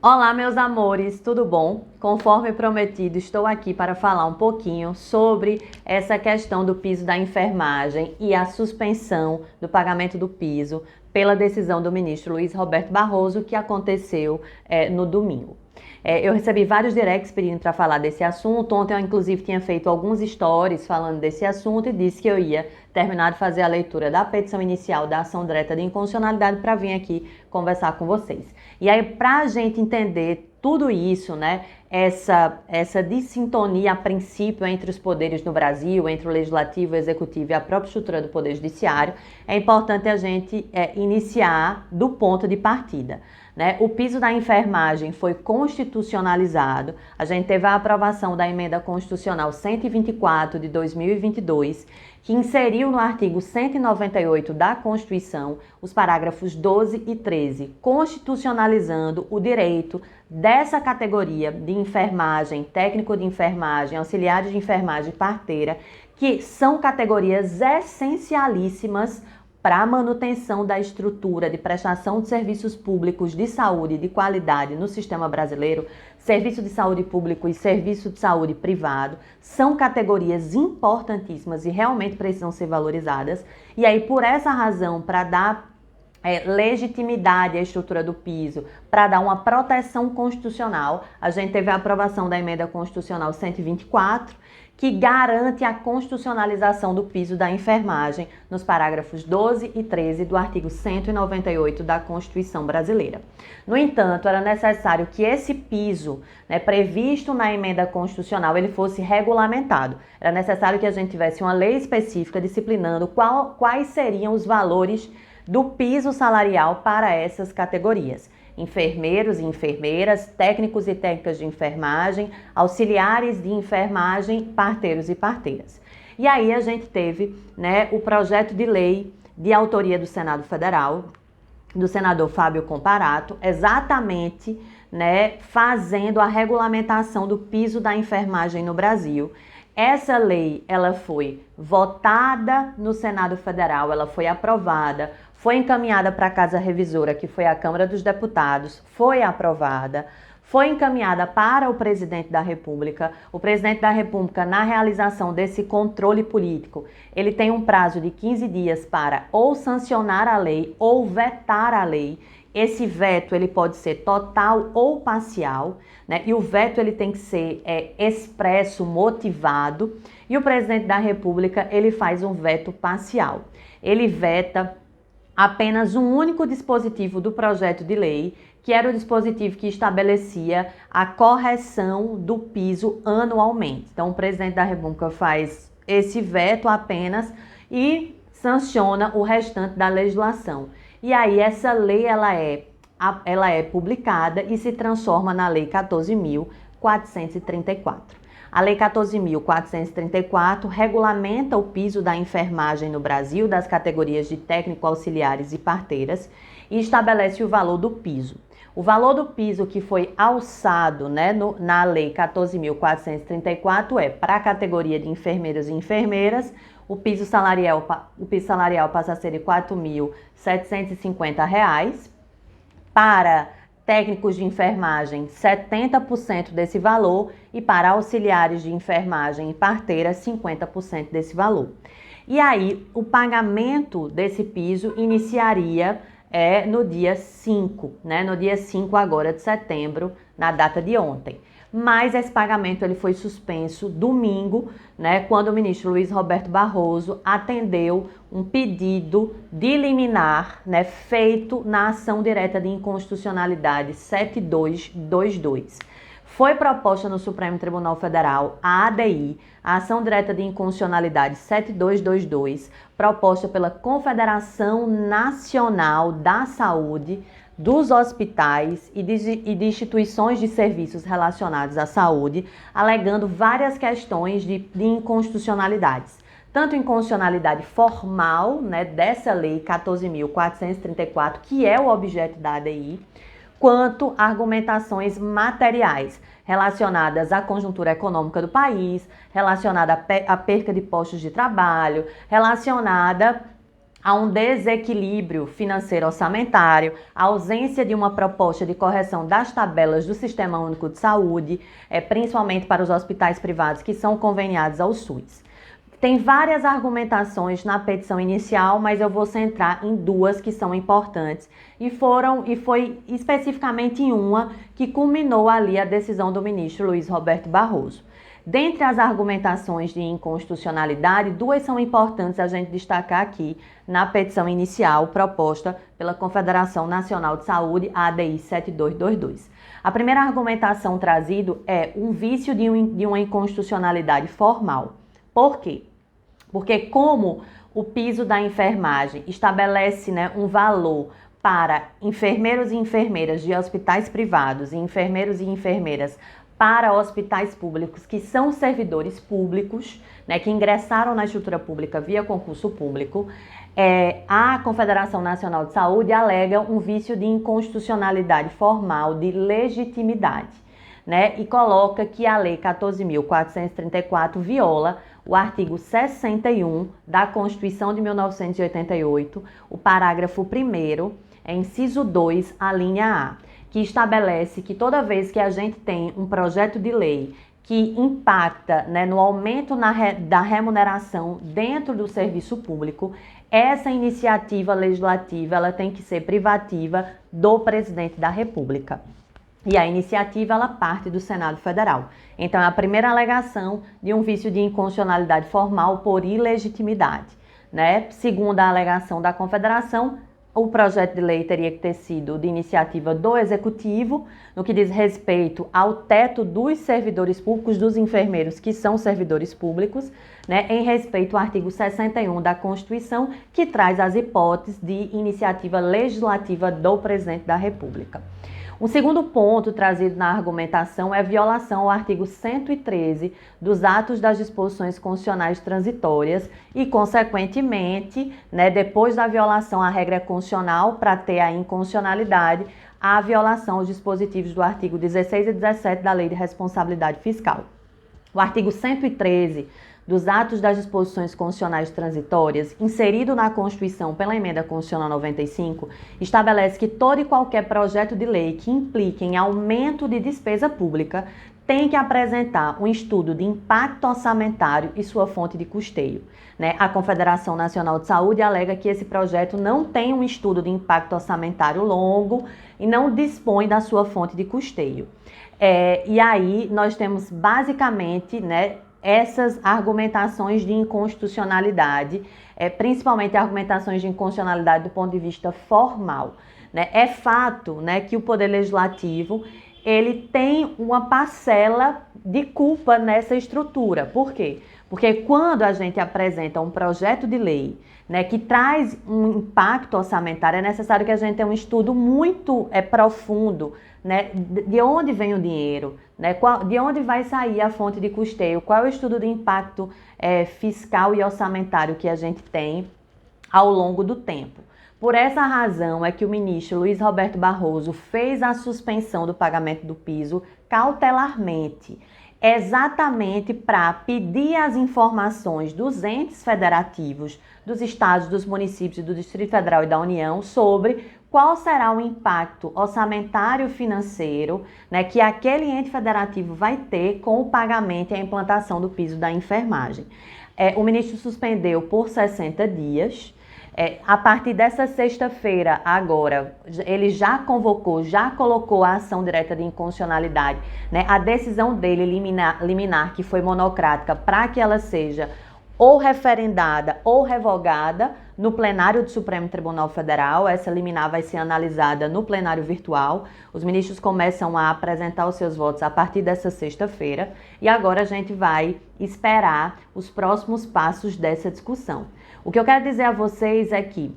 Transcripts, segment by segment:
Olá, meus amores, tudo bom? Conforme prometido, estou aqui para falar um pouquinho sobre essa questão do piso da enfermagem e a suspensão do pagamento do piso pela decisão do ministro Luiz Roberto Barroso, que aconteceu no domingo. Eu recebi vários directs pedindo para falar desse assunto. Ontem eu, inclusive, tinha feito alguns stories falando desse assunto e disse que eu ia terminar de fazer a leitura da petição inicial da ação direta de inconstitucionalidade para vir aqui conversar com vocês. E aí, para a gente entender tudo isso, né, essa dissintonia a princípio entre os poderes no Brasil, entre o legislativo, o executivo e a própria estrutura do poder judiciário, é importante a gente iniciar do ponto de partida. Né? O piso da enfermagem foi constitucionalizado, a gente teve a aprovação da emenda constitucional 124 de 2022, que inseriu no artigo 198 da Constituição os parágrafos 12 e 13, constitucionalizando o direito dessa categoria de enfermagem, técnico de enfermagem, auxiliares de enfermagem e parteira, que são categorias essencialíssimas para a manutenção da estrutura de prestação de serviços públicos de saúde de qualidade no sistema brasileiro. Serviço de saúde público e serviço de saúde privado são categorias importantíssimas e realmente precisam ser valorizadas. E aí, por essa razão, para dar legitimidade à estrutura do piso, para dar uma proteção constitucional, a gente teve a aprovação da emenda constitucional 124, que garante a constitucionalização do piso da enfermagem nos parágrafos 12 e 13 do artigo 198 da Constituição brasileira. No entanto, era necessário que esse piso, previsto na emenda constitucional, ele fosse regulamentado. Era necessário que a gente tivesse uma lei específica disciplinando quais seriam os valores do piso salarial para essas categorias: enfermeiros e enfermeiras, técnicos e técnicas de enfermagem, auxiliares de enfermagem, parteiros e parteiras. E aí a gente teve o projeto de lei de autoria do Senado Federal, do senador Fábio Comparato, exatamente fazendo a regulamentação do piso da enfermagem no Brasil. Essa lei, ela foi votada no Senado Federal, ela foi aprovada, foi encaminhada para a Casa Revisora, que foi a Câmara dos Deputados, foi aprovada, foi encaminhada para o Presidente da República. O Presidente da República, na realização desse controle político, ele tem um prazo de 15 dias para ou sancionar a lei ou vetar a lei. Esse veto ele pode ser total ou parcial, e o veto ele tem que ser expresso, motivado, e o Presidente da República ele faz um veto parcial. Ele veta apenas um único dispositivo do projeto de lei, que era o dispositivo que estabelecia a correção do piso anualmente. Então, o Presidente da República faz esse veto apenas e sanciona o restante da legislação. E aí, essa lei ela é publicada e se transforma na Lei 14.434. A Lei 14.434 regulamenta o piso da enfermagem no Brasil, das categorias de técnico, auxiliares e parteiras, e estabelece o valor do piso. O valor do piso que foi alçado na Lei 14.434 para a categoria de enfermeiros e enfermeiras, o piso salarial passa a ser de R$ 4.750. Para técnicos de enfermagem, 70% desse valor, e para auxiliares de enfermagem e parteiras, 50% desse valor. E aí, o pagamento desse piso iniciaria no dia 5, no dia 5 agora de setembro, na data de ontem. Mas esse pagamento ele foi suspenso domingo, quando o ministro Luiz Roberto Barroso atendeu um pedido de liminar, feito na ação direta de inconstitucionalidade 7222. Foi proposta no Supremo Tribunal Federal a ADI, a ação direta de inconstitucionalidade 7222, proposta pela Confederação Nacional da Saúde, dos hospitais e de instituições de serviços relacionados à saúde, alegando várias questões de inconstitucionalidades. Tanto inconstitucionalidade formal, dessa lei 14.434, que é o objeto da ADI, quanto argumentações materiais relacionadas à conjuntura econômica do país, relacionada à perca de postos de trabalho, relacionada há um desequilíbrio financeiro orçamentário, a ausência de uma proposta de correção das tabelas do Sistema Único de Saúde, principalmente para os hospitais privados que são conveniados ao SUS. Tem várias argumentações na petição inicial, mas eu vou centrar em duas que são importantes e foi especificamente em uma que culminou ali a decisão do ministro Luiz Roberto Barroso. Dentre as argumentações de inconstitucionalidade, duas são importantes a gente destacar aqui na petição inicial proposta pela Confederação Nacional de Saúde, ADI 7222. A primeira argumentação trazida é um vício de uma inconstitucionalidade formal. Por quê? Porque como o piso da enfermagem estabelece, um valor para enfermeiros e enfermeiras de hospitais privados e enfermeiros e enfermeiras para hospitais públicos que são servidores públicos, que ingressaram na estrutura pública via concurso público, a Confederação Nacional de Saúde alega um vício de inconstitucionalidade formal, de legitimidade, e coloca que a Lei 14.434 viola o artigo 61 da Constituição de 1988, o parágrafo 1º, inciso 2, a linha A, que estabelece que toda vez que a gente tem um projeto de lei que impacta no aumento da remuneração dentro do serviço público, essa iniciativa legislativa ela tem que ser privativa do presidente da República. E a iniciativa ela parte do Senado Federal. Então, é a primeira alegação de um vício de inconstitucionalidade formal por ilegitimidade. Segundo a alegação da Confederação, o projeto de lei teria que ter sido de iniciativa do Executivo, no que diz respeito ao teto dos servidores públicos, dos enfermeiros que são servidores públicos, em respeito ao artigo 61 da Constituição, que traz as hipóteses de iniciativa legislativa do presidente da República. Um segundo ponto trazido na argumentação é a violação ao artigo 113 dos atos das disposições constitucionais transitórias e, consequentemente, depois da violação à regra constitucional para ter a inconstitucionalidade, a violação aos dispositivos do artigo 16 e 17 da Lei de Responsabilidade Fiscal. O artigo 113 dos atos das disposições constitucionais transitórias, inserido na Constituição pela Emenda Constitucional 95, estabelece que todo e qualquer projeto de lei que implique em aumento de despesa pública tem que apresentar um estudo de impacto orçamentário e sua fonte de custeio. A Confederação Nacional de Saúde alega que esse projeto não tem um estudo de impacto orçamentário longo e não dispõe da sua fonte de custeio. E aí nós temos basicamente, essas argumentações de inconstitucionalidade, principalmente argumentações de inconstitucionalidade do ponto de vista formal. É fato que o Poder Legislativo ele tem uma parcela de culpa nessa estrutura. Por quê? Porque quando a gente apresenta um projeto de lei que traz um impacto orçamentário, é necessário que a gente tenha um estudo muito profundo, de onde vem o dinheiro, de onde vai sair a fonte de custeio, qual é o estudo de impacto fiscal e orçamentário que a gente tem ao longo do tempo. Por essa razão é que o ministro Luiz Roberto Barroso fez a suspensão do pagamento do piso cautelarmente, exatamente para pedir as informações dos entes federativos, dos estados, dos municípios, do Distrito Federal e da União sobre qual será o impacto orçamentário financeiro que aquele ente federativo vai ter com o pagamento e a implantação do piso da enfermagem. O ministro suspendeu por 60 dias. A partir dessa sexta-feira, agora, ele já convocou, já colocou a ação direta de inconstitucionalidade, a decisão dele liminar, que foi monocrática, para que ela seja ou referendada ou revogada no plenário do Supremo Tribunal Federal. Essa liminar vai ser analisada no plenário virtual. Os ministros começam a apresentar os seus votos a partir dessa sexta-feira e agora a gente vai esperar os próximos passos dessa discussão. O que eu quero dizer a vocês é que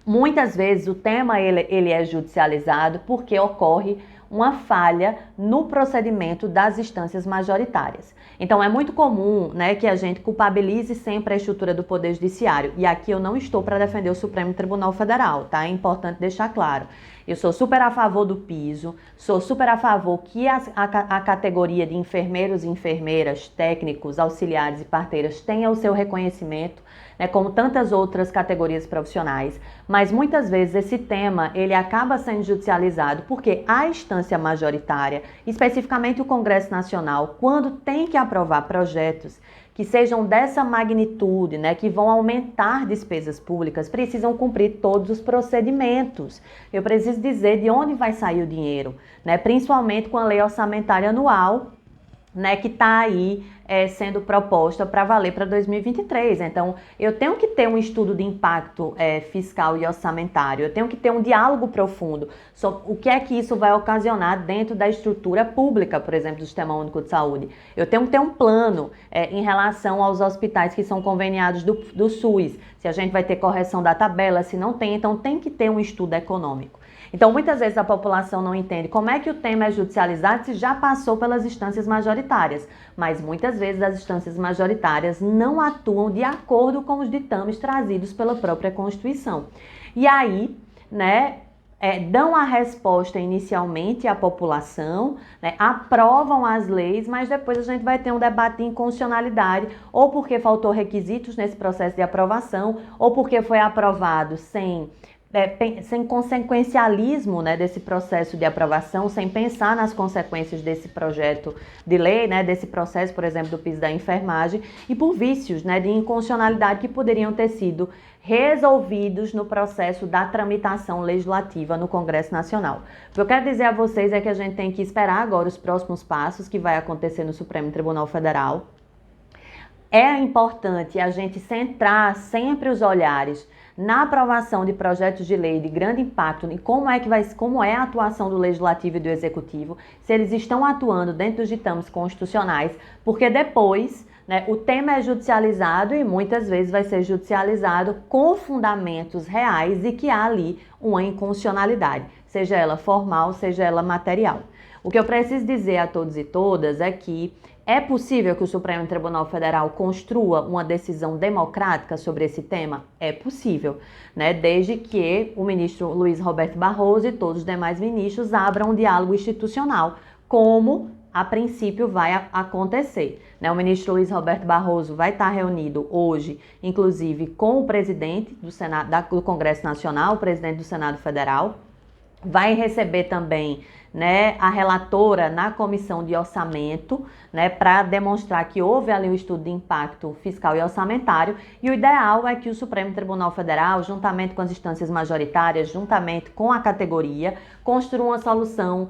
muitas vezes o tema ele é judicializado porque ocorre uma falha no procedimento das instâncias majoritárias. Então é muito comum que a gente culpabilize sempre a estrutura do Poder Judiciário. E aqui eu não estou para defender o Supremo Tribunal Federal, tá? É importante deixar claro. Eu sou super a favor do piso, sou super a favor que a categoria de enfermeiros e enfermeiras, técnicos, auxiliares e parteiras tenha o seu reconhecimento, né, como tantas outras categorias profissionais, mas muitas vezes esse tema ele acaba sendo judicializado porque a instância majoritária, especificamente o Congresso Nacional, quando tem que aprovar projetos que sejam dessa magnitude, né, que vão aumentar despesas públicas, precisam cumprir todos os procedimentos. Eu preciso dizer de onde vai sair o dinheiro, né, principalmente com a lei orçamentária anual, né, que está aí sendo proposta para valer para 2023. Então, eu tenho que ter um estudo de impacto fiscal e orçamentário, eu tenho que ter um diálogo profundo sobre o que é que isso vai ocasionar dentro da estrutura pública, por exemplo, do Sistema Único de Saúde. Eu tenho que ter um plano em relação aos hospitais que são conveniados do SUS, se a gente vai ter correção da tabela, se não tem, então tem que ter um estudo econômico. Então, muitas vezes a população não entende como é que o tema é judicializado se já passou pelas instâncias majoritárias, mas muitas vezes as instâncias majoritárias não atuam de acordo com os ditames trazidos pela própria Constituição. E aí, né, dão a resposta inicialmente à população, né, aprovam as leis, mas depois a gente vai ter um debate de inconstitucionalidade, ou porque faltou requisitos nesse processo de aprovação, ou porque foi aprovado sem consequencialismo, né, desse processo de aprovação, sem pensar nas consequências desse projeto de lei, né, desse processo, por exemplo, do piso da enfermagem, e por vícios, né, de inconstitucionalidade que poderiam ter sido resolvidos no processo da tramitação legislativa no Congresso Nacional. O que eu quero dizer a vocês é que a gente tem que esperar agora os próximos passos que vai acontecer no Supremo Tribunal Federal. É importante a gente centrar sempre os olhares na aprovação de projetos de lei de grande impacto e como é a atuação do Legislativo e do Executivo, se eles estão atuando dentro dos ditames constitucionais, porque depois, né, o tema é judicializado e muitas vezes vai ser judicializado com fundamentos reais e que há ali uma inconstitucionalidade, seja ela formal, seja ela material. O que eu preciso dizer a todos e todas é que é possível que o Supremo Tribunal Federal construa uma decisão democrática sobre esse tema? É possível, né? Desde que o ministro Luiz Roberto Barroso e todos os demais ministros abram um diálogo institucional, como a princípio vai acontecer, né? O ministro Luiz Roberto Barroso vai estar reunido hoje, inclusive com o presidente do Senado, do Congresso Nacional, o presidente do Senado Federal, vai receber também, né, a relatora na comissão de orçamento, né, para demonstrar que houve ali um estudo de impacto fiscal e orçamentário, e o ideal é que o Supremo Tribunal Federal, juntamente com as instâncias majoritárias, juntamente com a categoria, construa uma solução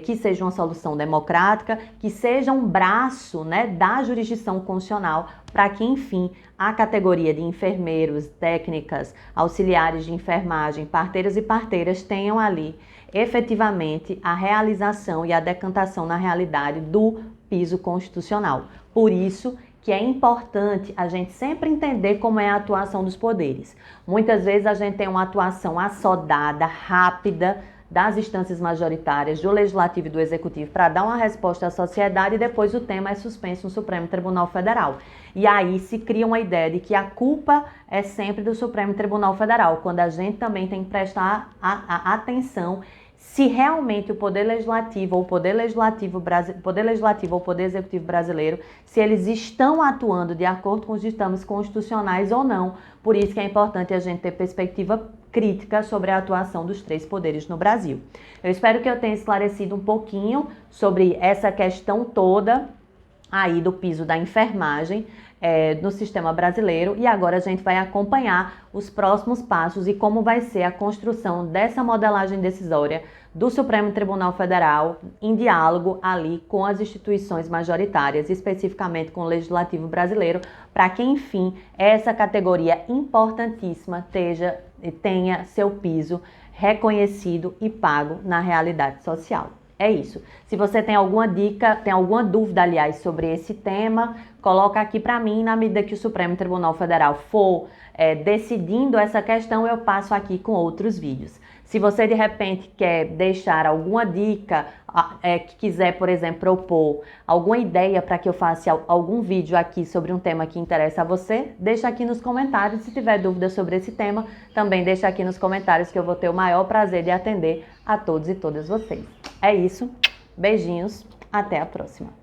que seja uma solução democrática, que seja um braço, né, da jurisdição constitucional para que, enfim, a categoria de enfermeiros, técnicas, auxiliares de enfermagem, parteiros e parteiras tenham ali efetivamente a realização e a decantação na realidade do piso constitucional. Por isso que é importante a gente sempre entender como é a atuação dos poderes. Muitas vezes a gente tem uma atuação assodada, rápida, das instâncias majoritárias, do Legislativo e do Executivo, para dar uma resposta à sociedade e depois o tema é suspenso no Supremo Tribunal Federal. E aí se cria uma ideia de que a culpa é sempre do Supremo Tribunal Federal, quando a gente também tem que prestar atenção se realmente o Poder Legislativo ou o Poder Legislativo ou o Poder Executivo brasileiro, se eles estão atuando de acordo com os ditames constitucionais ou não. Por isso que é importante a gente ter perspectiva crítica sobre a atuação dos três poderes no Brasil. Eu espero que eu tenha esclarecido um pouquinho sobre essa questão toda aí do piso da enfermagem no sistema brasileiro, e agora a gente vai acompanhar os próximos passos e como vai ser a construção dessa modelagem decisória do Supremo Tribunal Federal em diálogo ali com as instituições majoritárias, especificamente com o Legislativo brasileiro, para que, enfim, essa categoria importantíssima tenha seu piso reconhecido e pago na realidade social. É isso. Se você tem alguma dica, tem alguma dúvida, aliás, sobre esse tema, coloca aqui para mim. Na medida que o Supremo Tribunal Federal for decidindo essa questão, eu passo aqui com outros vídeos. Se você de repente quer deixar alguma dica, que quiser, por exemplo, propor alguma ideia para que eu faça algum vídeo aqui sobre um tema que interessa a você, deixa aqui nos comentários. Se tiver dúvida sobre esse tema, também deixa aqui nos comentários que eu vou ter o maior prazer de atender a todos e todas vocês. É isso, beijinhos, até a próxima.